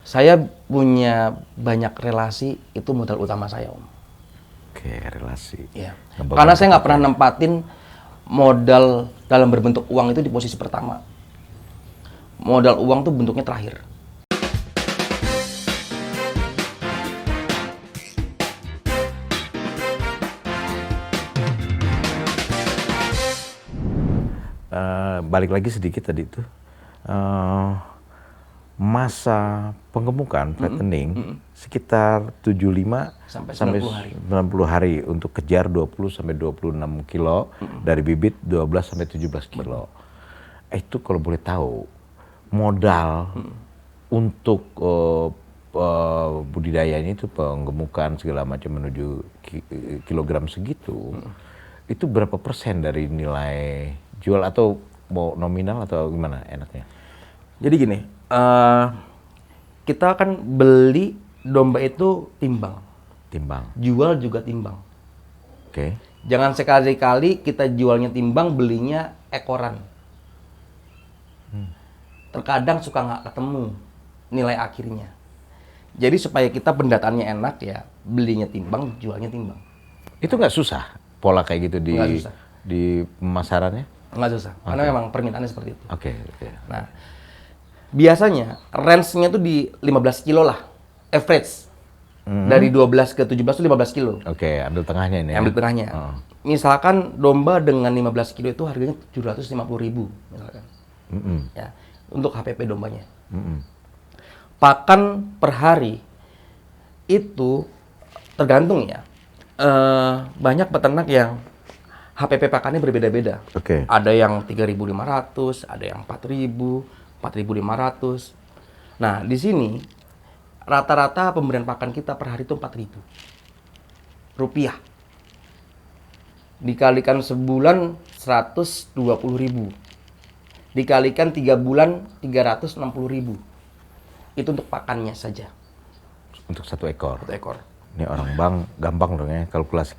Saya punya banyak relasi, itu modal utama saya, Om. Oke, relasi. Iya. Ngebangun Karena saya nggak pernah kepercayaan. nempatin modal dalam berbentuk uang itu di posisi pertama. Modal uang tuh bentuknya terakhir. Balik lagi sedikit tadi itu. Masa penggemukan fattening sekitar 75 Sampai 90 hari. 90 hari untuk kejar 20 sampai 26 kilo dari bibit 12 sampai 17 kilo. Itu kalau boleh tahu modal untuk budidayanya itu penggemukan segala macam menuju kilogram segitu. Itu berapa persen dari nilai jual atau mau nominal atau gimana enaknya? Jadi gini, kita kan beli domba itu timbang, Timbang. jual juga timbang. Oke. Jangan sekali-kali kita jualnya timbang, belinya ekoran. Terkadang suka nggak ketemu nilai akhirnya. Jadi supaya kita pendataannya enak ya, belinya timbang, jualnya timbang. Itu nggak susah pola kayak gitu Nggak susah. di pemasarannya? Nggak susah, karena memang permintaannya seperti itu. Oke. Nah, biasanya range-nya tuh di 15 kilo lah, average. Dari 12 ke 17 tuh 15 kilo. Oke, ambil tengahnya ini ya. Ambil tengahnya. Misalkan domba dengan 15 kilo itu harganya 750.000 misalkan. Ya, untuk HPP dombanya. Pakan per hari itu tergantung ya. Banyak peternak yang HPP pakannya berbeda-beda. Oke. Ada yang 3.500, ada yang 4.000, 4.500. Nah, di sini rata-rata pemberian pakan kita per hari itu 4.000 rupiah. Dikalikan sebulan 120.000. Dikalikan 3 bulan 360.000. Itu untuk pakannya saja. Untuk satu ekor. Satu ekor. Ini orang bang gampang dong ya kalkulasi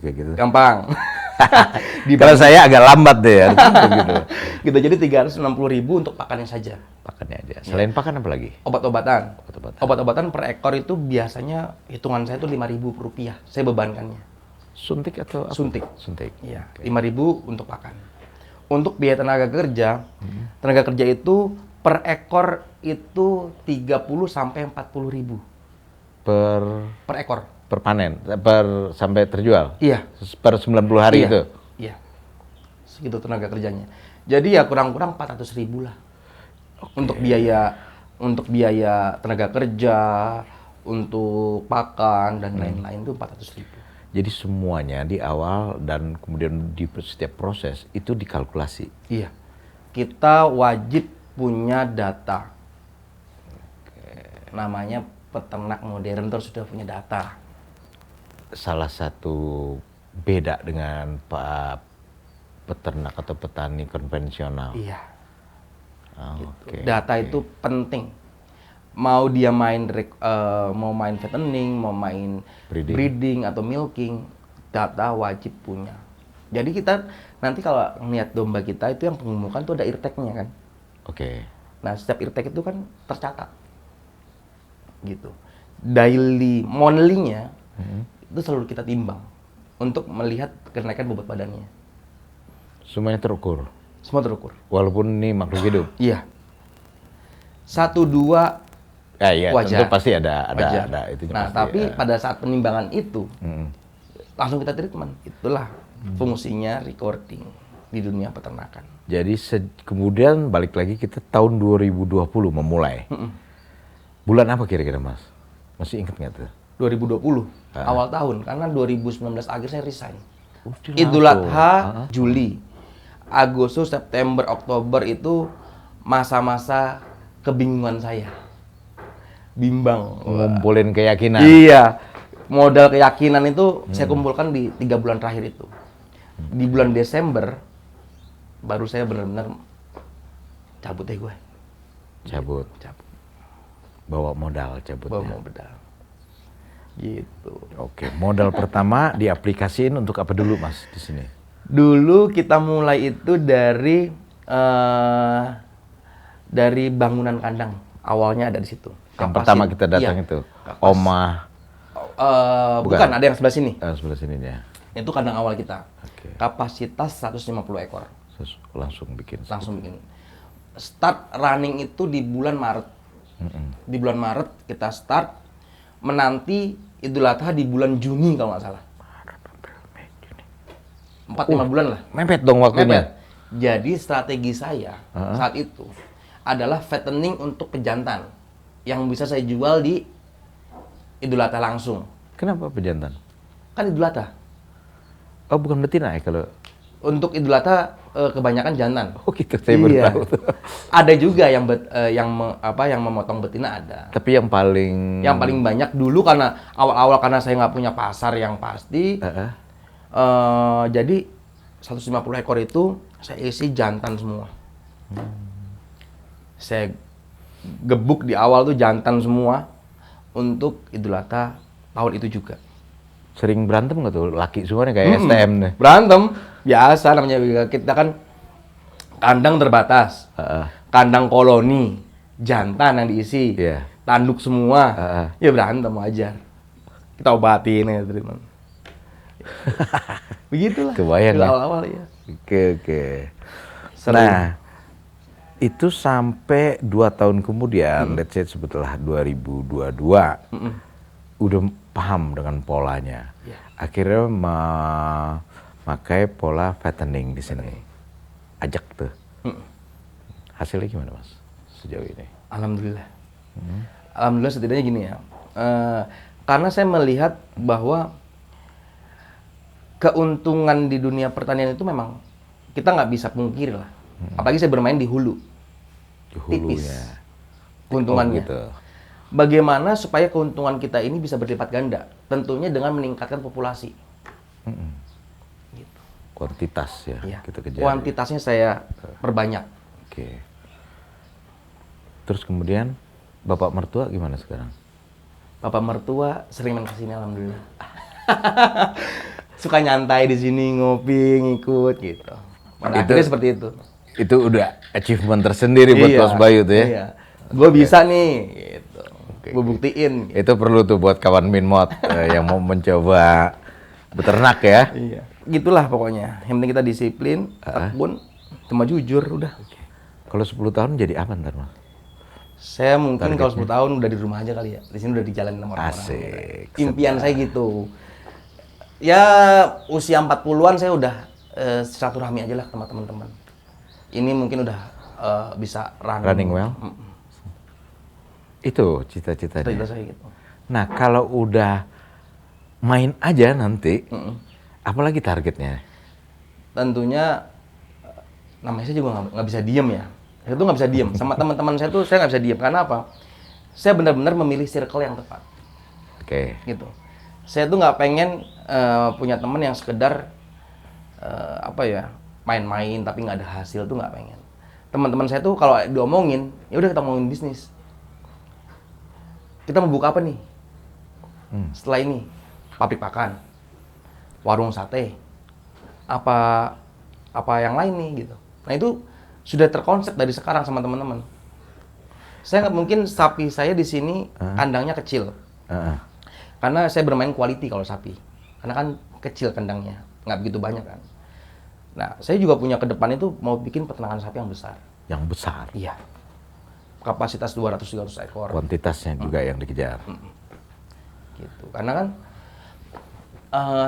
kayak gitu. Gampang. Kalau saya agak lambat deh ya. Gitu. Gitu, jadi 360.000 untuk pakannya saja. Pakannya aja. Selain pakan apa lagi? Obat-obatan. Obat-obatan. Obat-obatan per ekor itu biasanya hitungan saya itu 5.000 rupiah. Saya bebankannya. Suntik atau apa? Suntik. Suntik. Iya, 5.000 untuk pakan. Untuk biaya tenaga kerja itu per ekor itu 30 sampai 40.000 per ekor. Per panen, per sampai terjual. Iya. Per 90 hari Iya. itu. Iya. Segitu tenaga kerjanya. Jadi ya kurang-kurang 400.000 lah. Untuk biaya tenaga kerja, untuk pakan dan lain-lain itu 400.000. Jadi semuanya di awal dan kemudian di setiap proses itu dikalkulasi. Iya. Kita wajib punya data. Namanya peternak modern terus sudah punya data. Salah satu beda dengan peternak atau petani konvensional. Iya. Oke. Data itu penting. Mau dia mau main fattening, mau main breeding atau milking, data wajib punya. Jadi kita nanti kalau ngeliat domba kita itu yang penggemukan tuh ada eartag-nya kan. Oke. Nah, setiap eartag itu kan tercatat. Gitu. Daily monthly-nya itu selalu kita timbang untuk melihat kenaikan bobot badannya. Semuanya terukur. Semua terukur. Walaupun ini makhluk hidup. Iya. 1-2 Iya, wajar. tentu pasti ada Wajar. itunya Nah, pasti, tapi pada saat penimbangan itu langsung kita treatment. Itulah fungsinya recording di dunia peternakan. Jadi kemudian balik lagi kita tahun 2020 memulai. Bulan apa kira-kira Mas? Masih ingat nggak tuh? 2020 awal tahun, karena 2019 akhir saya resign. Langsung. Idul Adha Juli, Agustus, September, Oktober itu masa-masa kebingungan saya. Bimbang. Ngumpulin keyakinan. Iya. Modal keyakinan itu saya kumpulkan di 3 bulan terakhir itu. Di bulan Desember baru saya benar-benar cabut deh gue. Cabut. Bawa modal cabut. Bawa modal. Gitu. Oke, modal pertama diaplikasiin untuk apa dulu Mas di sini? Dulu kita mulai itu dari bangunan kandang. Awalnya ada di situ. Yang pertama kita datang iya, itu, Omah. Bukan, ada yang sebelah sini. Sebelah sininya. Itu kandang awal kita. Oke. Kapasitas 150 ekor. Langsung bikin. Langsung bikin. Start running itu di bulan Maret. Di bulan Maret kita start, menanti Idul Adha di bulan Juni kalau nggak salah. 4-5 bulan lah. Mepet dong waktunya. Mepet. Jadi strategi saya saat itu adalah fattening untuk pejantan yang bisa saya jual di Idul Adha langsung. Kenapa pejantan? Kan Idul Adha. Oh, bukan betina ya kalau? Untuk Idul Adha kebanyakan jantan. Oh gitu, saya baru tahu. Ada juga yang memotong betina ada. Tapi yang paling banyak dulu karena awal-awal karena saya nggak punya pasar yang pasti. Jadi 150 ekor itu saya isi jantan semua. Saya gebuk di awal tuh jantan semua untuk Idul Adha tahun itu juga. Sering berantem nggak tuh? Laki semuanya kayak STM nih. Berantem, biasa namanya. Kita kan kandang terbatas, kandang koloni, jantan yang diisi, tanduk semua, ya berantem aja. Kita obatin ya teman. Begitulah. Kebayang ya? Awal-awal ya. Oke. Nah, itu sampai 2 tahun kemudian, let's say setelah 2022, udah paham dengan polanya. Akhirnya memakai pola fattening di sini. Ajak tuh. Hasilnya gimana, Mas, sejauh ini? Alhamdulillah. Alhamdulillah setidaknya gini ya. Karena saya melihat bahwa keuntungan di dunia pertanian itu memang kita nggak bisa pungkiri lah. Apalagi saya bermain di hulu. Tipis keuntungannya. Gitu. Bagaimana supaya keuntungan kita ini bisa berlipat ganda? Tentunya dengan meningkatkan populasi. Gitu. Kuantitas ya, kita kejar. Kuantitasnya saya perbanyak. Oke. Terus kemudian bapak mertua gimana sekarang? Bapak mertua sering main kesini, alhamdulillah. Suka nyantai di sini, ngopi, ngikut gitu. Akhirnya seperti itu. Itu udah achievement tersendiri buat Mas Bayu tuh ya? Iya. Gue bisa nih, gitu. Gue buktiin. Gitu. Itu perlu tuh buat kawan Minmot yang mau mencoba beternak ya? Iya. Gitulah pokoknya. Yang penting kita disiplin, tekun, cuma jujur, udah. Kalau 10 tahun jadi apa ntar, Mas? Saya mungkin kalau 10 tahun udah di rumah aja kali ya. Di sini udah dijalanin sama orang-orang. Asik. Impian saya gitu. Ya usia 40-an saya udah silaturahmi aja lah sama teman-teman. Ini mungkin udah bisa running well. Itu cita-citanya. Cita-cita saya gitu. Nah, kalau udah main aja nanti, apalagi targetnya? Tentunya namanya saya juga nggak bisa diem ya. Saya tuh nggak bisa diem. Sama teman-teman saya tuh saya nggak bisa diem. Karena apa? Saya benar-benar memilih circle yang tepat. Oke. Gitu. Saya tuh nggak pengen punya teman yang sekedar main-main tapi nggak ada hasil, tuh nggak pengen. Teman-teman saya tuh kalau diomongin, ya udah kita ngomongin bisnis. Kita mau buka apa nih? Setelah ini, pabrik pakan, warung sate, apa yang lain nih gitu. Nah itu sudah terkonsep dari sekarang sama teman-teman. Saya nggak mungkin sapi saya di sini kandangnya kecil, karena saya bermain quality kalau sapi, karena kan kecil kandangnya, nggak begitu banyak kan. Nah, saya juga punya ke depan itu mau bikin peternakan sapi yang besar. Yang besar? Iya. Kapasitas 200-300 ekor. Kuantitasnya juga yang dikejar. Gitu. Karena kan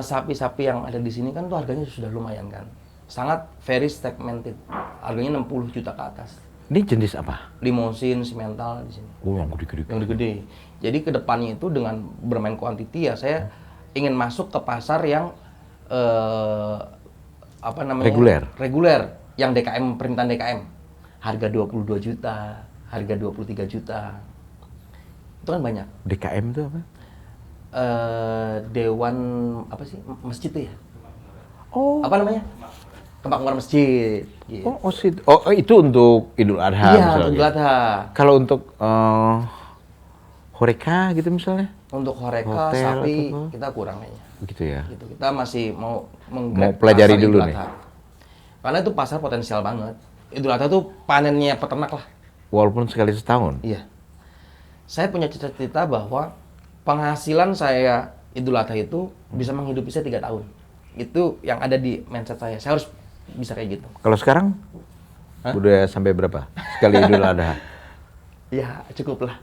sapi-sapi yang ada di sini kan tuh harganya sudah lumayan kan. Sangat very segmented. Harganya 60 juta ke atas. Ini jenis apa? Limousin, simental di sini. Oh, yang gede-gede. Yang gede. Jadi ke depannya itu dengan bermain quantity ya saya ingin masuk ke pasar yang reguler yang DKM, permintaan DKM, harga 22 juta, harga 23 juta, itu kan banyak. DKM itu apa? Dewan apa sih, masjid tuh ya? Oh. Apa namanya? Kemakmuran masjid. Gitu. Itu untuk Idul Adha. Iya, untuk Idul Adha. Kalau untuk Horeca gitu misalnya? Untuk Horeca, sapi, kita kurang kayaknya. Begitu ya? Gitu. Kita masih mau pelajari dulu nih. Karena itu pasar potensial banget. Idul Adha tuh panennya peternak lah. Walaupun sekali setahun? Iya. saya punya cita-cita bahwa penghasilan saya Idul Adha itu bisa menghidupi saya 3 tahun. Itu yang ada di mindset saya. Saya harus bisa kayak gitu. Kalau sekarang udah sampai berapa sekali Idul Adha? Ya cukup lah.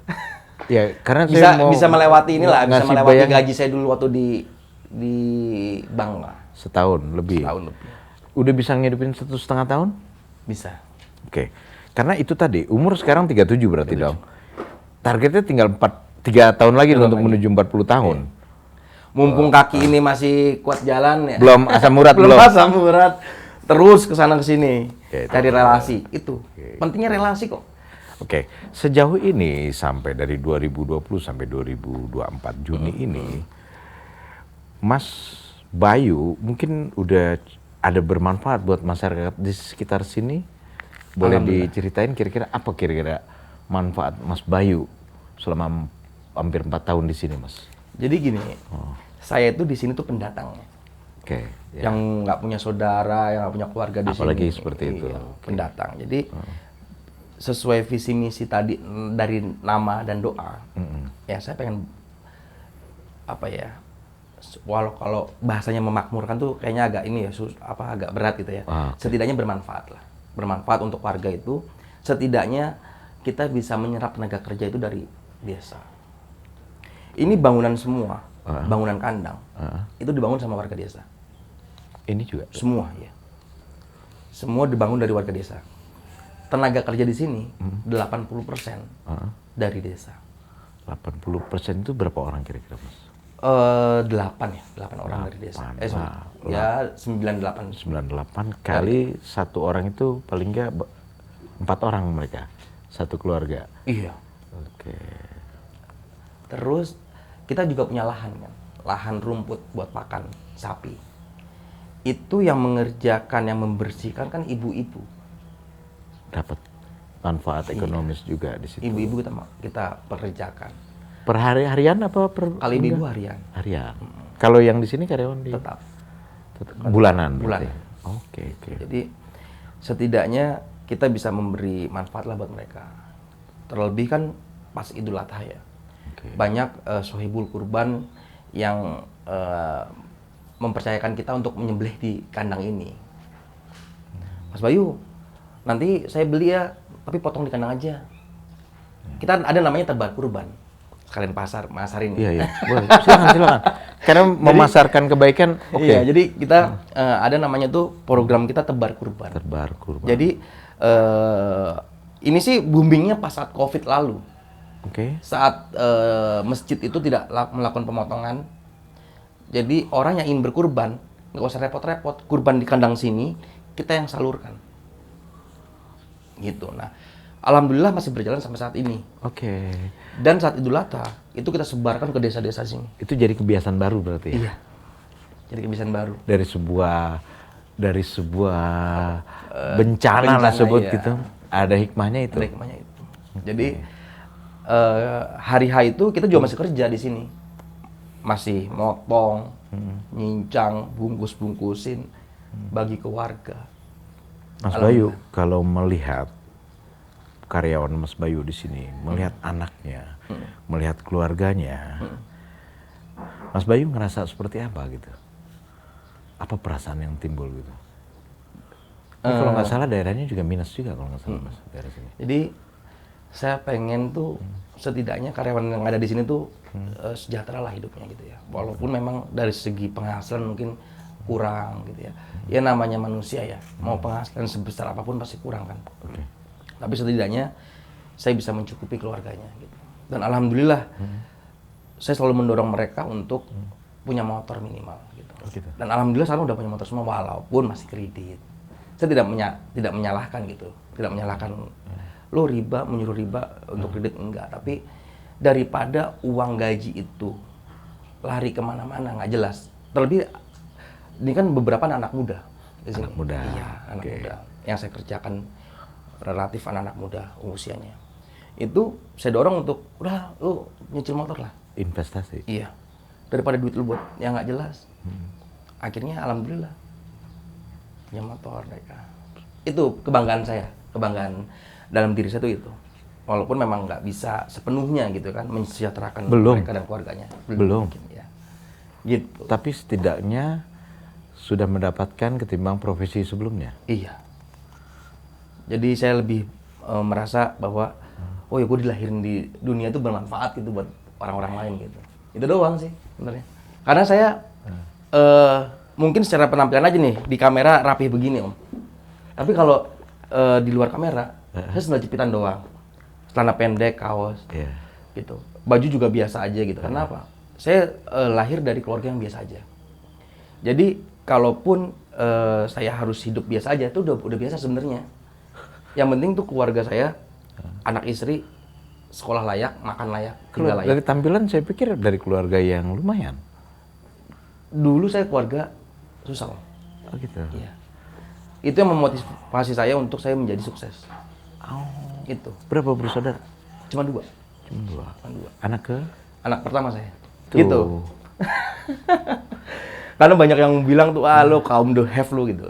Ya karena Bisa saya mau bisa melewati inilah, bisa ngasih melewati bayang- gaji saya dulu waktu di bank lah. setahun lebih. Setahun lebih. Udah bisa ngidupin 1,5 tahun? Bisa. Oke. Karena itu tadi umur sekarang 37 berarti dong. Targetnya tinggal 3 tahun lagi untuk menuju 40 tahun. Mumpung kaki ini masih kuat jalan ya. Belum asam urat belum belum. asam urat. Terus ke sana ke sini. Oke, Cari relasi itu. Pentingnya relasi kok. Oke, sejauh ini sampai dari 2020 sampai 2024 Juni ini, Mas Bayu mungkin udah ada bermanfaat buat masyarakat di sekitar sini. Boleh diceritain kira-kira apa kira-kira manfaat Mas Bayu selama hampir 4 tahun di sini, Mas? Jadi gini, saya itu di sini tuh pendatang. Oke. Ya. Yang nggak punya saudara, yang nggak punya keluarga di sini. Apalagi seperti itu. Iya, pendatang. Jadi sesuai visi misi tadi dari nama dan doa, ya saya pengen apa ya? Walau kalau bahasanya memakmurkan tuh kayaknya agak ini ya, agak berat gitu ya. Setidaknya bermanfaat lah, bermanfaat untuk warga itu. Setidaknya kita bisa menyerap tenaga kerja itu dari desa. Ini bangunan semua, bangunan kandang, itu dibangun sama warga desa. Ini juga. Semua ya, semua dibangun dari warga desa. Tenaga kerja di sini 80% dari desa. 80% itu berapa orang kira-kira, Mas? 8 orang dari desa. Ya 98. 98 kali satu orang itu paling nggak 4 orang mereka, satu keluarga. Iya. Oke. Terus kita juga punya lahan kan, lahan rumput buat pakan sapi. Itu yang mengerjakan, yang membersihkan kan ibu-ibu. Dapat manfaat ekonomis juga di situ. Ibu-ibu kita pekerjakan. Per harian apa per Kali ibu harian. harian? Kalau yang di sini karyawan di Tetap. bulanan berarti? Bulanan. Oke. Jadi setidaknya kita bisa memberi manfaat lah buat mereka. Terlebih kan pas Idul Adha ya. Banyak sohibul kurban yang mempercayakan kita untuk menyembelih di kandang ini. Mas Bayu, nanti saya beli ya, tapi potong di kandang aja. Kita ada namanya tebar kurban. Sekalian masarin. Iya. Boleh. Silakan. Karena memasarkan kebaikan. Oke. Iya, jadi kita ada namanya tuh program kita tebar kurban. Tebar kurban. Jadi ini sih boomingnya pas saat COVID lalu. Oke. Saat masjid itu tidak melakukan pemotongan. Jadi orang yang ingin berkurban, nggak usah repot-repot. Kurban di kandang sini, kita yang salurkan. Gitu. Nah, alhamdulillah masih berjalan sampai saat ini. Oke. Dan saat Idul Adha, itu kita sebarkan ke desa-desa sini. Itu jadi kebiasaan baru berarti ya? Iya. Jadi kebiasaan baru. Dari sebuah bencana lah sebut iya. gitu. Ada hikmahnya itu. Ada hikmahnya itu. Jadi hari H itu kita juga masih kerja di sini. Masih motong, nyincang, bungkus-bungkusin, bagi ke warga. Mas Bayu, kalau melihat karyawan Mas Bayu di sini, melihat anaknya, melihat keluarganya, Mas Bayu ngerasa seperti apa gitu? Apa perasaan yang timbul gitu? Ini kalau nggak salah daerahnya juga minus juga kalau nggak salah Mas, daerah sini. Jadi saya pengen tuh setidaknya karyawan yang ada di sini tuh sejahtera lah hidupnya gitu ya. Walaupun memang dari segi penghasilan mungkin kurang gitu ya. Ya namanya manusia ya, mau penghasilan sebesar apapun pasti kurang kan. Tapi setidaknya saya bisa mencukupi keluarganya gitu. Dan alhamdulillah saya selalu mendorong mereka untuk punya motor minimal gitu. Dan alhamdulillah sekarang udah punya motor semua walaupun masih kredit. Saya tidak menyalahkan gitu, tidak menyalahkan lo riba, menyuruh riba untuk kredit enggak, tapi daripada uang gaji itu lari kemana-mana nggak jelas. Terlebih ini kan beberapa anak muda di sini. Anak muda. Iya, anak muda. Yang saya kerjakan relatif anak-anak muda usianya. Itu saya dorong untuk udah lu nyicil motor lah. Investasi. Iya. Daripada duit lu buat yang nggak jelas. Akhirnya alhamdulillah punya motor mereka. Itu kebanggaan saya, kebanggaan dalam diri saya tuh itu. Walaupun memang nggak bisa sepenuhnya gitu kan mensejahterakan Belum. mereka dan keluarganya. Belum. Mungkin, ya. Gitu. Tapi setidaknya sudah mendapatkan ketimbang profesi sebelumnya. Iya. Jadi saya lebih merasa bahwa oh ya gue dilahirin di dunia itu bermanfaat gitu buat orang-orang lain gitu. Itu doang sih sebenarnya. Karena saya mungkin secara penampilan aja nih di kamera rapih begini Om. Tapi kalau di luar kamera saya sendal jepitan doang. Celana pendek, kaos. Iya. Gitu. Baju juga biasa aja gitu. Karena apa? Saya lahir dari keluarga yang biasa aja. Jadi kalaupun saya harus hidup biasa aja itu udah biasa sebenarnya. Yang penting tuh keluarga saya, anak istri, sekolah layak, makan layak, tinggal Kalau layak. dari tampilan saya pikir dari keluarga yang lumayan. Dulu saya keluarga susah, Om. Oh gitu. Iya. Itu yang memotivasi saya untuk saya menjadi sukses. Oh. Itu. Berapa bersaudara? Cuma 2. Cuma 2. Cuma 2. Anak ke? Anak pertama saya. Tuh. Gitu. Karena banyak yang bilang tuh, lo kaum the have lo gitu.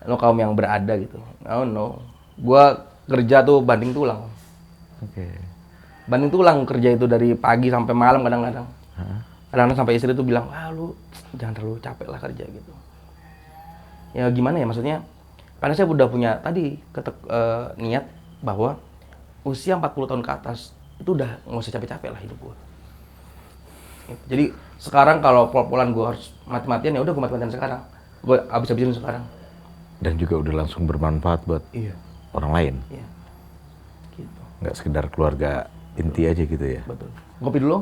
Lo kaum yang berada gitu. Oh no. Gua kerja tuh banting tulang. Oke. Banting tulang kerja itu dari pagi sampai malam kadang-kadang. Kadang-kadang sampai istri tuh bilang, lu jangan terlalu capek lah kerja gitu. Ya gimana ya maksudnya? Karena saya udah punya tadi niat bahwa usia 40 tahun ke atas itu udah nggak usah capek-capek lah hidup gua. Jadi sekarang kalau pol-polan gue harus mati-matian ya udah gue mati-matian sekarang. Gue habis-habisin sekarang. Dan juga udah langsung bermanfaat buat orang lain. Iya. Gitu. Nggak sekedar keluarga inti aja gitu ya. Betul. Ngopi dulu?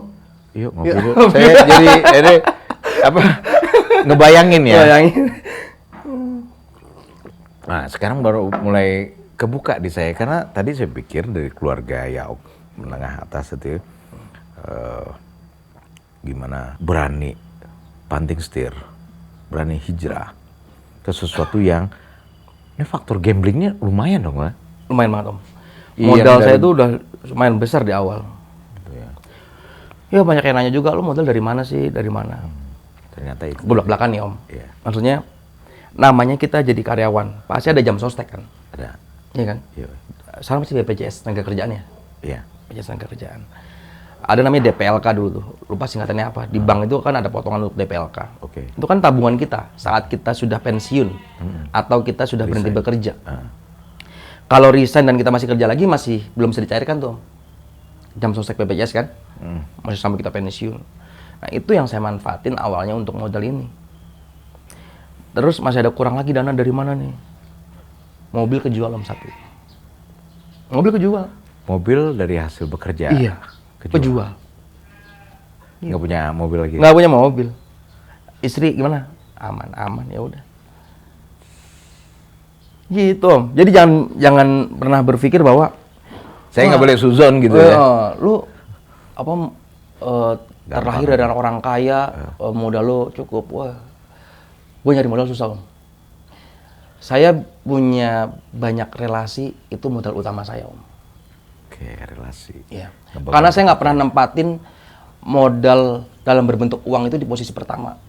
Yuk ngopi dulu. Saya jadi apa ngebayangin ya. Bayangin. Nah sekarang baru mulai kebuka di saya karena tadi saya pikir dari keluarga ya menengah atas itu gimana berani banting setir, berani hijrah ke sesuatu yang ini faktor gamblingnya lumayan dong lah. Lumayan banget Om. Iya, Modal saya tuh udah lumayan besar di awal. Ya banyak yang nanya juga, lu modal dari mana sih? Dari mana? Ternyata itu. Belak-belakan nih Om. Iya. Maksudnya namanya kita jadi karyawan, pasti ada jam sostek kan? Ada. Iya kan? Iya. Sekarang masih BPJS tenaga kerjaan ya? Iya. BPJS tenaga kerjaan. Ada namanya DPLK dulu tuh, lupa singkatannya apa. Di bank itu kan ada potongan untuk DPLK. Oke. Itu kan tabungan kita saat kita sudah pensiun atau kita sudah berhenti bekerja. Kalau resign dan kita masih kerja lagi masih belum bisa dicairkan tuh. Jam sostek BPJS kan? Masih sampai kita pensiun. Nah, itu yang saya manfaatin awalnya untuk modal ini. Terus masih ada kurang lagi dana dari mana nih? Mobil kejual Om satu. Mobil kejual. Mobil dari hasil bekerja. Iya. Kejual. Nggak punya mobil lagi. Nggak punya mobil. Istri gimana? Aman, ya udah. Gitu Om. Jadi jangan pernah berpikir bahwa Saya nggak boleh suzon gitu ya. Lu apa terlahir dari orang kaya, modal lu cukup. Wah. Gue nyari modal susah Om. Saya punya banyak relasi, itu modal utama saya Om. Oke, relasi. Iya. Karena saya nggak pernah nempatin modal dalam berbentuk uang itu di posisi pertama.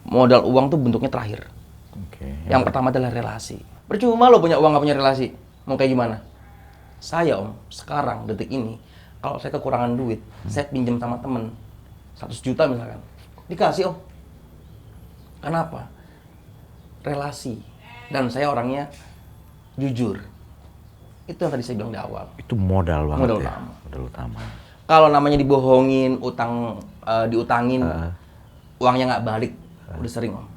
Modal uang tuh bentuknya terakhir. Oke. Yang pertama adalah relasi. Percuma lo punya uang nggak punya relasi. Mau kayak gimana? Saya Om, sekarang detik ini, kalau saya kekurangan duit, saya pinjam sama temen 100 juta misalkan. Dikasih Om. Kenapa? Relasi. Dan saya orangnya jujur. Itu yang tadi saya bilang di awal. Itu modal banget Modal ya. utama. Modal utama. Kalau namanya dibohongin, diutangin, uangnya nggak balik, udah sering Om.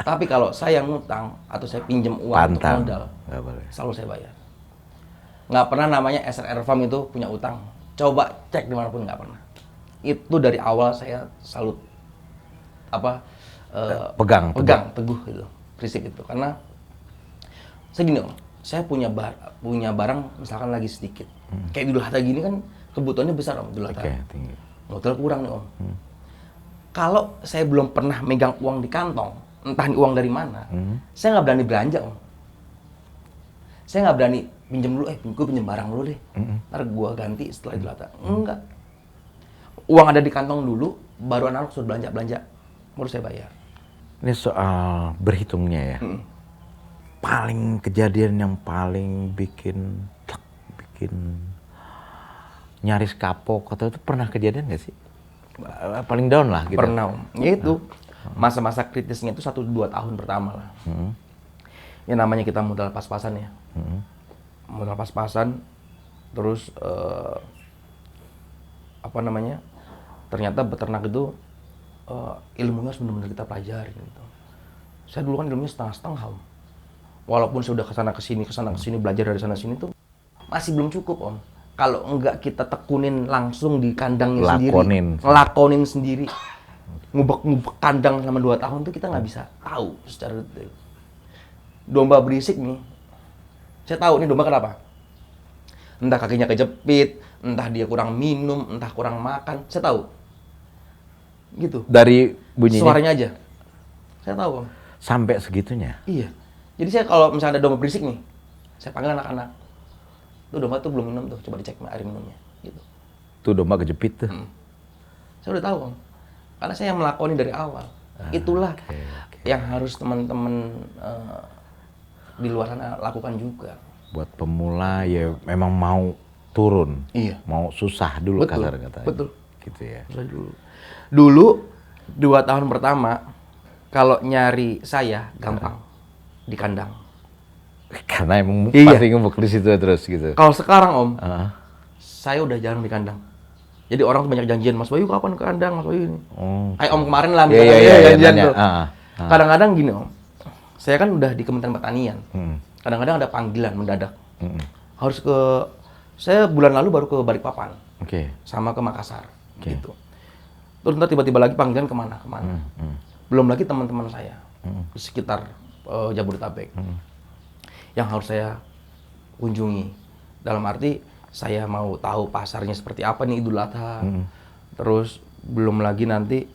Tapi kalau saya ngutang atau saya pinjam uang untuk Pantang. modal, Nggak boleh. selalu saya bayar. Nggak pernah namanya SRR Farm itu punya utang. Coba cek dimanapun nggak pernah. Itu dari awal saya selalu pegang teguh gitu, prinsip itu. Karena saya gini Om, saya punya barang misalkan lagi sedikit. Kayak Idul Adha gini kan kebutuhannya besar Om Idul Adha. Oke, tinggi. Modal kurang nih Om. Kalau saya belum pernah megang uang di kantong, entah ini uang dari mana, saya nggak berani belanja Om. Saya nggak berani pinjam dulu, gue pinjam barang dulu deh. Ntar gue ganti setelah Idul Adha. Enggak. Uang ada di kantong dulu, baru anak suruh belanja, baru saya bayar. Ini soal berhitungnya ya. Paling kejadian yang paling bikin mungkin nyaris kapok atau itu pernah kejadian nggak sih? Paling down lah gitu. Pernah, Om. Ya itu masa-masa kritisnya itu 1-2 tahun pertama lah. Ya namanya kita modal pas-pasan ya. Modal pas-pasan, terus ternyata beternak itu ilmunya harus benar-benar kita pelajari gitu. Saya dulu kan ilmunya setengah-setengah, Om. Walaupun sudah kesana kesini belajar dari sana sini tuh masih belum cukup, Om. Kalau enggak kita tekunin langsung di kandangnya ngelakonin sendiri, ngubek kandang selama 2 tahun tuh kita nggak bisa tahu secara detail. Domba berisik nih, saya tahu nih domba kenapa. Entah kakinya kejepit, entah dia kurang minum, entah kurang makan, saya tahu. Gitu. Dari bunyinya? Suaranya aja, saya tahu, Om. Sampai segitunya? Iya. Jadi saya kalau misalnya ada domba berisik nih, saya panggil anak-anak. Tuh domba tuh belum minum tuh, coba dicek air minumnya. Gitu. Tuh domba kejepit tuh? Saya udah tahu, Om. Karena saya yang melakoni dari awal. Itulah yang harus teman-teman di luar sana lakukan juga. Buat pemula ya memang mau turun, mau susah dulu kata-kata. Betul. Gitu ya. Susah dulu. Dulu 2 tahun pertama kalau nyari saya gampang di kandang. Karena emang pasti ngebuk di situ terus gitu. Kalau sekarang, Om, saya udah jarang di kandang. Jadi orang tuh banyak janjian, Mas Bayu kapan ke kandang, Mas Bayu ini. Kayak Om kemarin lah, janjian tuh. Kadang-kadang gini, Om, saya kan udah di Kementerian Pertanian. Kadang-kadang ada panggilan mendadak. Harus saya bulan lalu baru ke Balikpapan. Sama ke Makassar. Gitu. Terus ntar tiba-tiba lagi panggilan kemana. Belum lagi teman-teman saya di sekitar Jabodetabek. Yang harus saya kunjungi. Dalam arti saya mau tahu pasarnya seperti apa nih Idul Adha. Terus belum lagi nanti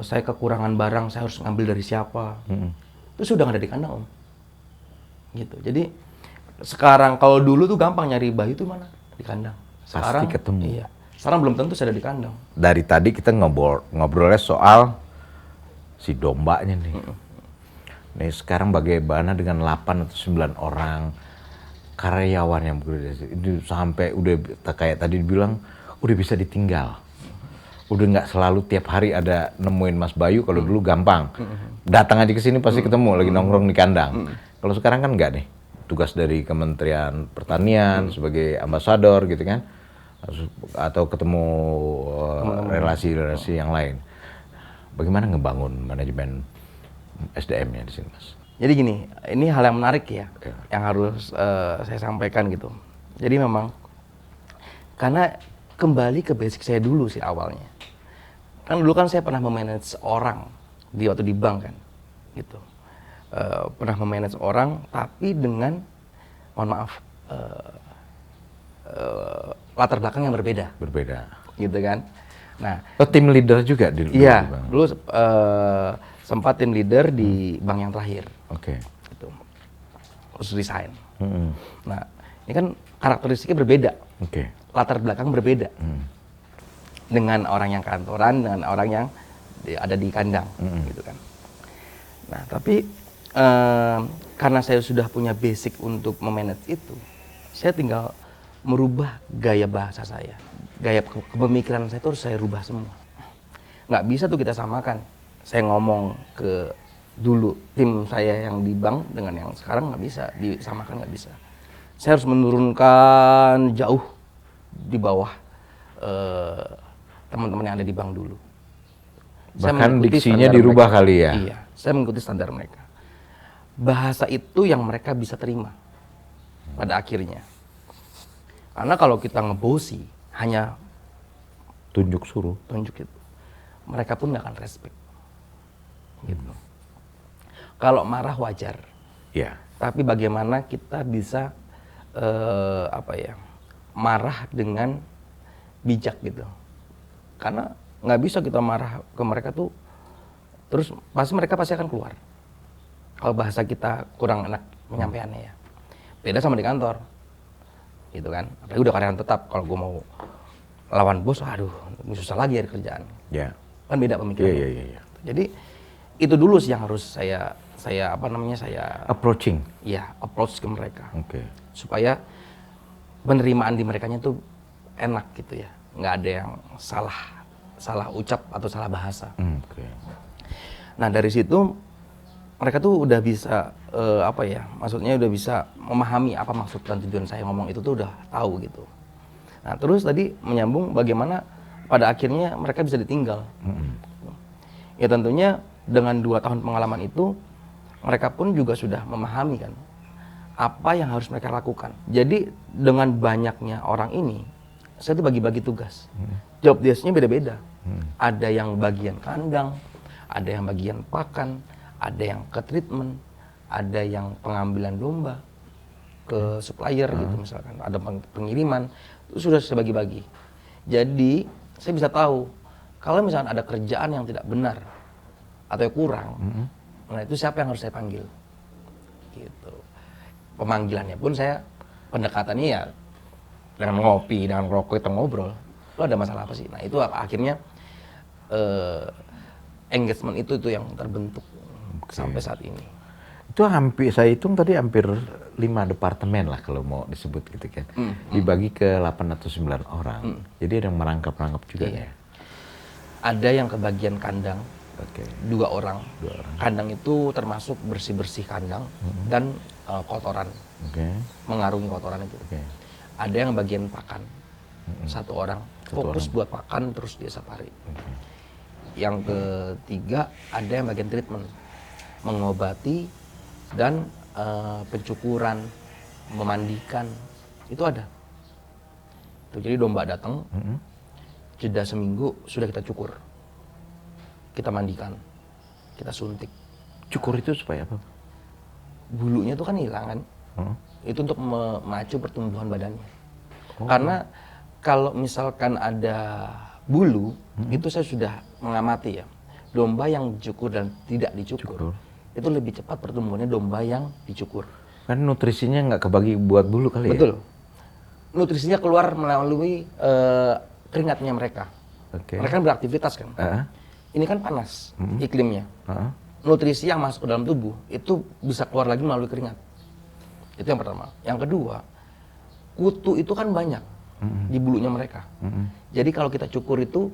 saya kekurangan barang, saya harus ngambil dari siapa. Itu sudah nggak ada di kandang, Om. Gitu. Jadi sekarang kalau dulu tuh gampang nyari bayi tuh mana? Di kandang. Sekarang pasti ketemu. Iya. Sekarang belum tentu saya ada di kandang. Dari tadi kita ngobrolnya soal si dombanya nih. Nih sekarang bagaimana dengan 8 atau 9 orang karyawan yang bekerja itu sampai udah kayak tadi dibilang udah bisa ditinggal. Udah nggak selalu tiap hari ada nemuin Mas Bayu. Kalau dulu gampang. Datang aja ke sini pasti ketemu lagi nongkrong di kandang. Kalau sekarang kan nggak nih. Tugas dari Kementerian Pertanian sebagai ambasador gitu kan. Atau ketemu relasi-relasi yang lain. Bagaimana ngebangun manajemen SDM-nya di sini, Mas? Jadi gini, ini hal yang menarik ya, yang harus saya sampaikan gitu. Jadi memang, karena kembali ke basic saya dulu sih awalnya. Kan dulu kan saya pernah memanage orang waktu di bank kan, gitu. Pernah memanage orang, tapi dengan, mohon maaf, latar belakang yang berbeda. Gitu kan. Nah, tim leader juga di iya, dulu sempat tim leader di bank yang terakhir. Gitu. Terus resign. Nah, ini kan karakteristiknya berbeda. Latar belakang berbeda. Dengan orang yang kantoran, dengan orang yang ada di kandang. Gitu kan. Nah, tapi karena saya sudah punya basic untuk memanage itu, saya tinggal merubah gaya bahasa saya. Gaya kepemikiran saya itu harus saya rubah semua. Nggak bisa tuh kita samakan. Saya ngomong ke dulu tim saya yang di bank dengan yang sekarang nggak bisa disamakan, nggak bisa. Saya harus menurunkan jauh di bawah teman-teman yang ada di bank dulu. Bahkan diksinya dirubah mereka. Kali ya? Iya, saya mengikuti standar mereka. Bahasa itu yang mereka bisa terima pada akhirnya. Karena kalau kita ngebosi, hanya tunjuk itu, mereka pun nggak akan respect. Gitu. Kalau marah wajar, tapi bagaimana kita bisa marah dengan bijak gitu. Karena nggak bisa kita marah ke mereka tuh, terus mereka pasti akan keluar. Kalau bahasa kita kurang enak penyampaiannya ya. Beda sama di kantor, gitu kan. Apalagi udah karyawan tetap, kalau gue mau lawan bos, aduh, susah lagi ya kerjaan. Kan beda pemikirannya. Jadi itu dulu sih yang harus saya approaching. Iya, approach ke mereka. Oke. Supaya penerimaan di merekanya tuh enak gitu ya, nggak ada yang salah ucap atau salah bahasa. Oke. Nah dari situ mereka tuh udah bisa maksudnya udah bisa memahami apa maksud dan tujuan saya ngomong itu tuh udah tahu gitu. Nah terus tadi menyambung bagaimana pada akhirnya mereka bisa ditinggal. Ya tentunya dengan 2 tahun pengalaman itu mereka pun juga sudah memahami kan apa yang harus mereka lakukan. Jadi dengan banyaknya orang ini, saya tuh bagi-bagi tugas. Job desk-nya beda-beda. Ada yang bagian kandang, ada yang bagian pakan, ada yang ke treatment, ada yang pengambilan domba ke supplier gitu misalkan, ada pengiriman, itu sudah saya bagi-bagi. Jadi saya bisa tahu kalau misalkan ada kerjaan yang tidak benar atau kurang, nah itu siapa yang harus saya panggil, gitu. Pemanggilannya pun saya pendekatannya ya dengan ngopi, dengan rokok, kita ngobrol. Lo ada masalah apa sih? Nah itu akhirnya engagement itu yang terbentuk sampai saat ini. Itu saya hitung tadi hampir 5 departemen lah kalau mau disebut gitu kan. Dibagi ke 8 atau 9 orang. Jadi ada yang merangkap juga ya. Ada yang ke bagian kandang. 2 orang. Kandang itu termasuk bersih-bersih kandang dan kotoran. Mengarungi kotoran itu. Ada yang bagian pakan. 1 orang. Fokus buat pakan terus dia safari. Yang ketiga ada yang bagian treatment. Mengobati dan pencukuran, memandikan. Itu ada. Tuh, jadi domba datang, jeda seminggu sudah kita cukur. Kita mandikan, kita suntik. Cukur itu supaya apa? Bulunya itu kan hilang kan. Itu untuk memacu pertumbuhan badannya. Karena kalau misalkan ada bulu, itu saya sudah mengamati ya. Domba yang dicukur dan tidak dicukur, itu lebih cepat pertumbuhannya domba yang dicukur. Kan nutrisinya nggak kebagi buat bulu kali ya? Betul. Nutrisinya keluar melalui keringatnya mereka. Mereka kan beraktivitas kan. Ini kan panas iklimnya. Nutrisi yang masuk ke dalam tubuh itu bisa keluar lagi melalui keringat. Itu yang pertama. Yang kedua, kutu itu kan banyak di bulunya mereka. Jadi kalau kita cukur itu,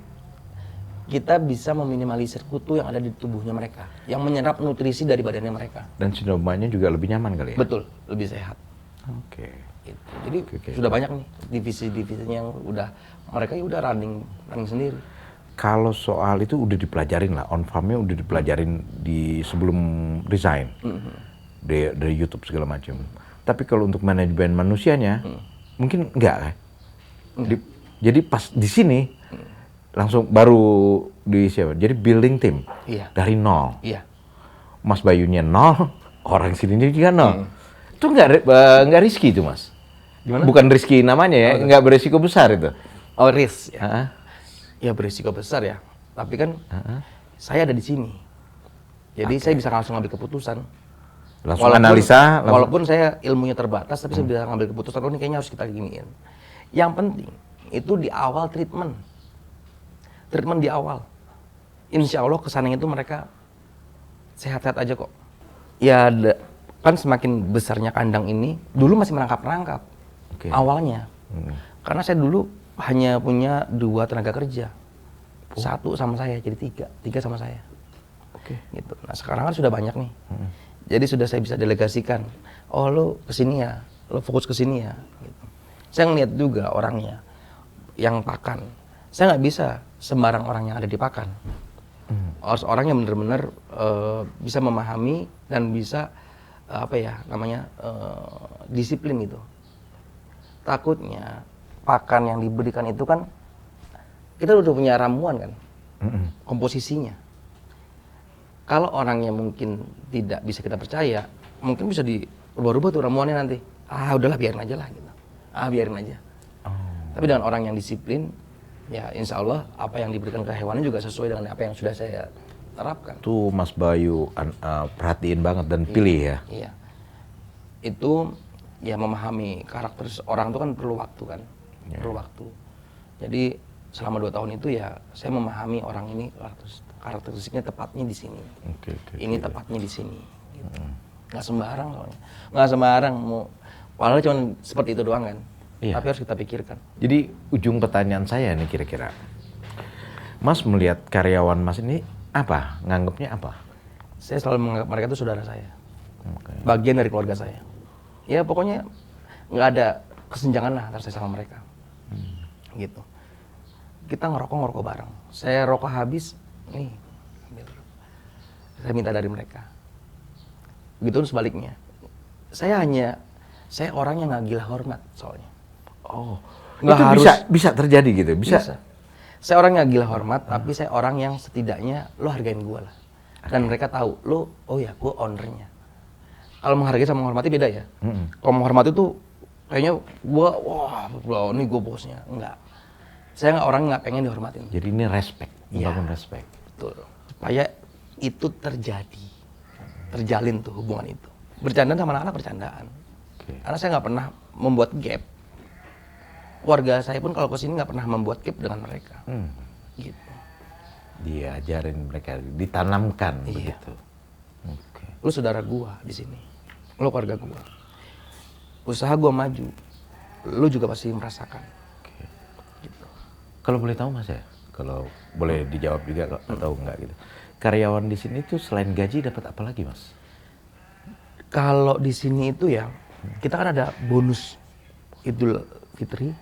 kita bisa meminimalisir kutu yang ada di tubuhnya mereka, yang menyerap nutrisi dari badannya mereka. Dan si dombanya juga lebih nyaman kali ya? Betul, lebih sehat. Gitu. Jadi sudah banyak nih divisi-divisinya yang mereka ya udah running sendiri. Kalau soal itu udah dipelajarin lah, on farm-nya udah dipelajarin di sebelum resign dari YouTube segala macam. Tapi kalau untuk manajemen manusianya, mungkin enggak kan? Jadi pas di sini langsung baru di siapa? Jadi building team dari nol. Mas Bayunya nol, orang sini juga nol. Itu nggak riski itu Mas. Gimana? Bukan riski namanya ya, nggak berisiko besar itu. Oh risk. Ya berisiko besar ya. Tapi kan saya ada di sini. Jadi saya bisa langsung ngambil keputusan. Langsung analisa. Walaupun saya ilmunya terbatas, tapi saya bisa ngambil keputusan. Oh ini kayaknya harus kita giniin. Yang penting itu di awal treatment di awal. Insya Allah kesannya itu mereka sehat-sehat aja kok. Ya kan semakin besarnya kandang ini, dulu masih merangkap-rangkap awalnya. Karena saya dulu hanya punya 2 tenaga kerja. 1 sama saya, jadi 3 sama saya. Gitu. Nah sekarang kan sudah banyak nih. Jadi sudah saya bisa delegasikan. Oh lo kesini ya, lo fokus kesini ya. Gitu. Saya ngeliat juga orangnya yang pakan. Saya nggak bisa sembarang orang yang ada di pakan. Harus orang yang benar-benar bisa memahami dan bisa disiplin gitu. Takutnya pakan yang diberikan itu kan kita udah punya ramuan kan, komposisinya. Kalau orangnya mungkin tidak bisa kita percaya, mungkin bisa dirubah-rubah tuh ramuannya nanti. Udahlah biarin aja lah gitu. Biarin aja. Tapi dengan orang yang disiplin, ya insya Allah apa yang diberikan ke hewannya juga sesuai dengan apa yang sudah saya terapkan. Tuh Mas Bayu perhatiin banget dan pilih ya. Iya. Itu ya memahami karakter orang itu kan perlu waktu kan. Perlu waktu. Jadi selama 2 tahun itu ya saya memahami orang ini karakteristiknya tepatnya di sini. Ini tepatnya di sini. Gitu. Nggak sembarang soalnya. Nggak sembarang mau. Padahal cuma seperti itu doang kan. Iya. Tapi harus kita pikirkan. Jadi ujung pertanyaan saya nih kira-kira, Mas melihat karyawan Mas ini apa? Nganggapnya apa? Saya selalu menganggap mereka itu saudara saya. Oke. Bagian dari keluarga saya. Ya pokoknya nggak ada kesenjangan lah antara saya sama mereka. Gitu. Kita ngerokok bareng. Saya rokok habis, nih, ambil. Saya minta dari mereka. Begitu sebaliknya. Saya orang yang nggak gila hormat soalnya. Oh, Nggak itu harus. bisa terjadi gitu, bisa. Saya orang yang gila hormat, tapi saya orang yang setidaknya lo hargain gue lah. Dan mereka tahu, lo, oh ya, gue ownernya. Kalau menghargai sama menghormati beda ya. Kalau menghormati tuh kayaknya gue, wah, ini gue bosnya. Enggak. Saya nggak orang nggak pengen dihormatin. Jadi ini respect, Iya. membangun respect. Betul. Supaya itu terjadi, terjalin tuh hubungan itu. Bercandaan sama anak-anak bercandaan. Oke. Karena saya nggak pernah membuat gap. Keluarga saya pun kalau kesini nggak pernah membuat gap dengan mereka. Gitu. Diajarin mereka, ditanamkan Iya. begitu. Oke. Lu saudara gua di sini. Lu keluarga gua. Usaha gua maju. Lu juga pasti merasakan. Oke. Gitu. Kalau boleh tahu Mas ya, kalau boleh dijawab juga atau enggak gitu. Karyawan di sini tuh selain gaji dapat apa lagi Mas? Kalau di sini itu ya, kita kan ada bonus Idul Fitri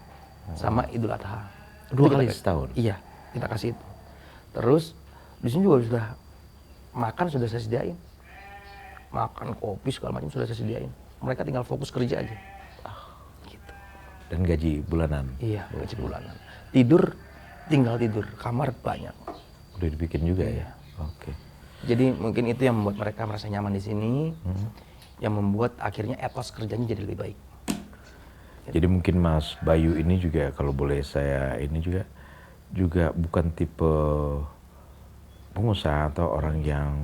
sama Idul Adha. 2 Itu kali kita- setahun? Iya, kita kasih itu. Terus di sini juga sudah makan sudah saya sediain. Makan kopi segala macam sudah saya sediain. Mereka tinggal fokus kerja aja. Gitu. Dan gaji bulanan? Iya, gaji bulanan. Tidur, tinggal tidur. Kamar banyak. Udah dibikin juga Iya. ya? Oke. Jadi mungkin itu yang membuat mereka merasa nyaman di sini. Yang membuat akhirnya etos kerjanya jadi lebih baik. Jadi mungkin Mas Bayu ini juga kalau boleh saya ini juga bukan tipe pengusaha atau orang yang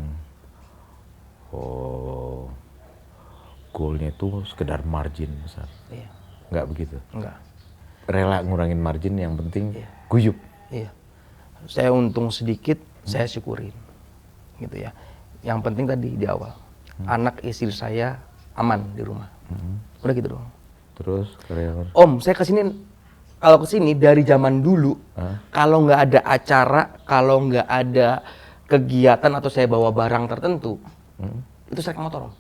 goalnya itu sekedar margin besar. Iya, Nggak begitu. enggak. Rela ngurangin margin yang penting Iya. guyup. Iya. Saya untung sedikit, saya syukurin. Gitu ya. Yang penting tadi di awal, anak istri saya aman di rumah. Udah gitu doang. Terus karyawan. Om, saya kalau kesini dari zaman dulu, kalau nggak ada acara, kalau nggak ada kegiatan atau saya bawa barang tertentu, itu saya naik motor, Om.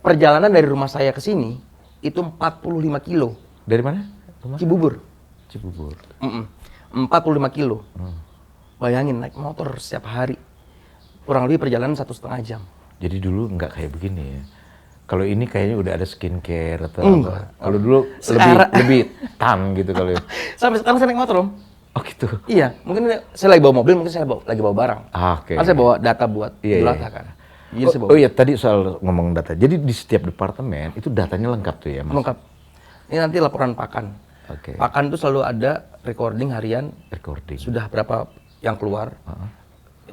Perjalanan dari rumah saya ke sini itu 45 kilo. Dari mana? Rumah? Cibubur. Cibubur. 45 kilo. Bayangin naik motor setiap hari. Kurang lebih perjalanan 1,5 jam. Jadi dulu nggak kayak begini ya. Kalau ini kayaknya udah ada skincare atau Enggak. apa. Kalau dulu Sekarang- lebih tan gitu kalau. Sampai sekarang saya naik motor, Om. Oh gitu. Iya, mungkin saya lagi bawa mobil, mungkin saya lagi bawa barang. Ah, oke. Kan saya bawa data buat Iya, Idul iya. Adha kan. Jadi saya bawa Oh iya tadi soal ngomong data. Jadi di setiap departemen itu datanya lengkap tuh ya Mas? lengkap. Ini nanti laporan pakan. Oke. Pakan itu selalu ada recording harian, Recording. sudah berapa yang keluar,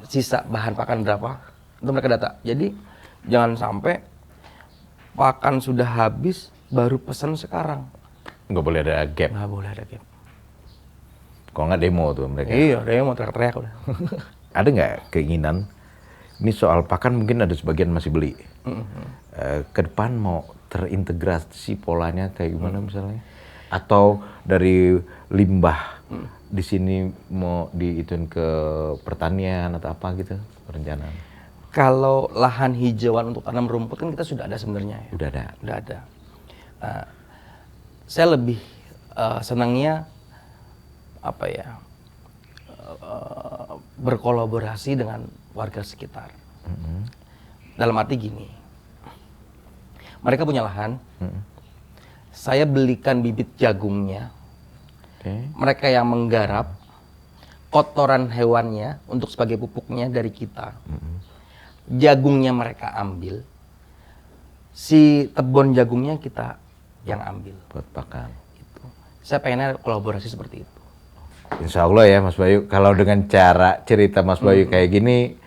sisa bahan pakan berapa, itu mereka data. Jadi jangan sampai pakan sudah habis baru pesan sekarang. Nggak boleh ada gap. Nggak boleh ada gap. Kalau nggak demo tuh mereka. Iya, dia mau teriak-teriak udah. Ada nggak keinginan? Ini soal pakan mungkin ada sebagian masih beli. Ke depan mau terintegrasi polanya kayak gimana misalnya? Atau dari limbah di sini mau diituin ke pertanian atau apa gitu perencanaan? Kalau lahan hijauan untuk tanam rumput kan kita sudah ada sebenarnya ya. Udah ada. Udah ada. Saya lebih senangnya apa ya, berkolaborasi dengan warga sekitar. Dalam arti gini, mereka punya lahan, saya belikan bibit jagungnya, Oke. mereka yang menggarap, kotoran hewannya untuk sebagai pupuknya dari kita. Jagungnya mereka ambil, si tebon jagungnya kita yang ambil. Buat pakan. Gitu. Saya pengennya kolaborasi seperti itu. Insya Allah ya Mas Bayu, kalau dengan cara cerita Mas Bayu kayak gini,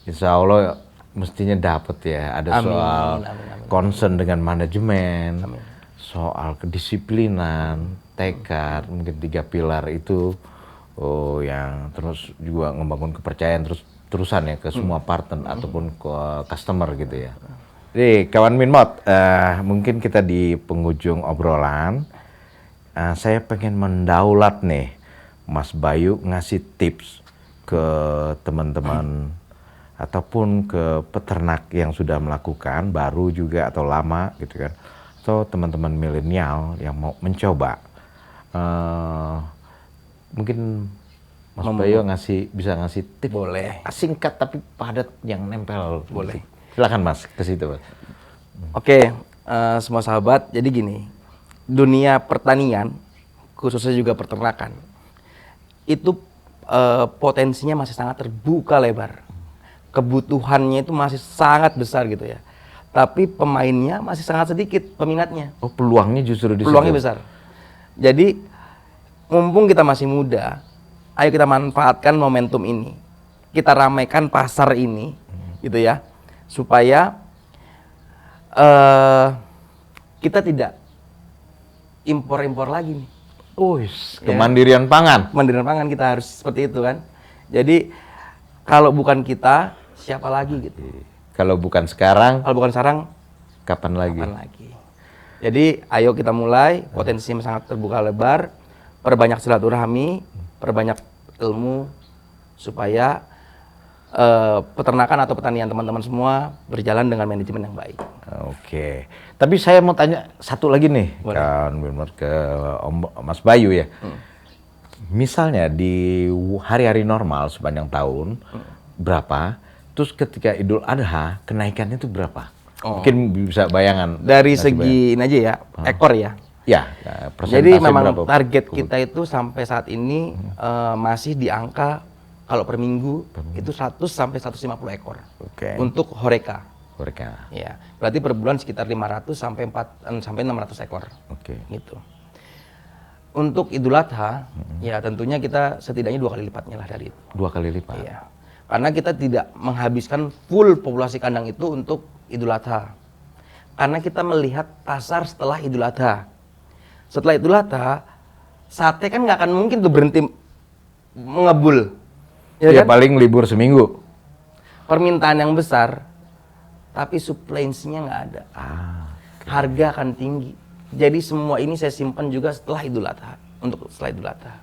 Insya Allah mestinya dapat ya. Ada Amin, soal amin. concern dengan manajemen, soal kedisiplinan, tekad, mungkin 3 pilar itu yang terus juga membangun kepercayaan terusan ya ke semua partner ataupun ke customer gitu ya. Jadi kawan Minmot, mungkin kita di penghujung obrolan. saya pengen mendaulat nih, Mas Bayu ngasih tips ke teman-teman ataupun ke peternak yang sudah melakukan, baru juga atau lama gitu kan, atau teman-teman milenial yang mau mencoba. Mungkin Mas Bayu bisa ngasih tips. Boleh. Singkat tapi padat yang nempel. Boleh. Silakan Mas, ke situ Mas. Oke, semua sahabat, jadi gini, dunia pertanian, khususnya juga peternakan, itu potensinya masih sangat terbuka lebar. Kebutuhannya itu masih sangat besar gitu ya. Tapi pemainnya masih sangat sedikit peminatnya. Oh, peluangnya justru di situ. Peluangnya besar. Jadi, mumpung kita masih muda, ayo kita manfaatkan momentum ini. Kita ramaikan pasar ini, gitu ya, supaya kita tidak impor-impor lagi nih. Kemandirian pangan. Kemandirian pangan kita harus seperti itu kan. Jadi kalau bukan kita, siapa lagi gitu. Kalau bukan sekarang, kapan lagi? Jadi ayo kita mulai, potensinya sangat terbuka lebar, perbanyak silaturahmi, perbanyak ilmu, supaya peternakan atau pertanian teman-teman semua berjalan dengan manajemen yang baik. Oke. Tapi saya mau tanya satu lagi nih, kan ke Mas Bayu ya. Misalnya di hari-hari normal sepanjang tahun berapa? Terus ketika Idul Adha kenaikannya itu berapa? Mungkin bisa bayangan. Dari segi ini aja ya, ekor ya. Ya. Jadi memang berapa? Target kita itu sampai saat ini masih di angka kalau per minggu itu 100 sampai 150 ekor. Untuk Horeca. Ya, berarti per bulan sekitar 500 sampai 600 ekor. Gitu. Untuk Idul Adha, ya tentunya kita setidaknya 2 kali lipatnya lah dari itu. 2 kali lipat? Iya. Karena kita tidak menghabiskan full populasi kandang itu untuk Idul Adha. Karena kita melihat pasar setelah Idul Adha. Setelah Idul Adha, sate kan nggak akan mungkin tuh berhenti mengebul. Ya kan? Paling libur seminggu. Permintaan yang besar, tapi supply-nya nggak ada. Harga akan tinggi. Jadi semua ini saya simpan juga setelah Idul Adha, untuk setelah Idul Adha.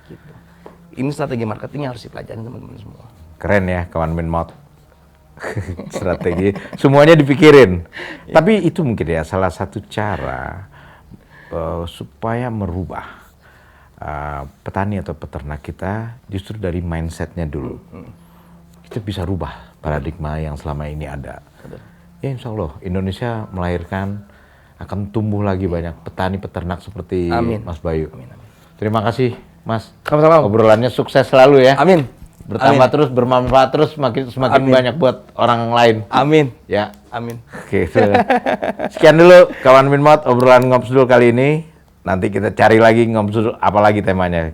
Gitu. Ini strategi marketing yang harus dipelajari teman-teman semua. Keren ya, kawan Minmot. Strategi, semuanya dipikirin. Tapi itu mungkin ya salah satu cara supaya merubah petani atau peternak kita justru dari mindsetnya dulu. Kita bisa rubah paradigma yang selama ini ada. Ya insya Allah Indonesia melahirkan akan tumbuh lagi banyak petani peternak seperti Mas Bayu. Terima kasih Mas. Sama-sama. Obrolannya sukses selalu ya. Amin. Bertambah terus, bermanfaat terus, semakin banyak buat orang lain. Amin. Ya. Amin. Oke. Sekian dulu kawan Minmot obrolan Ngobsdul kali ini. Nanti kita cari lagi Ngobsdul apa lagi temanya.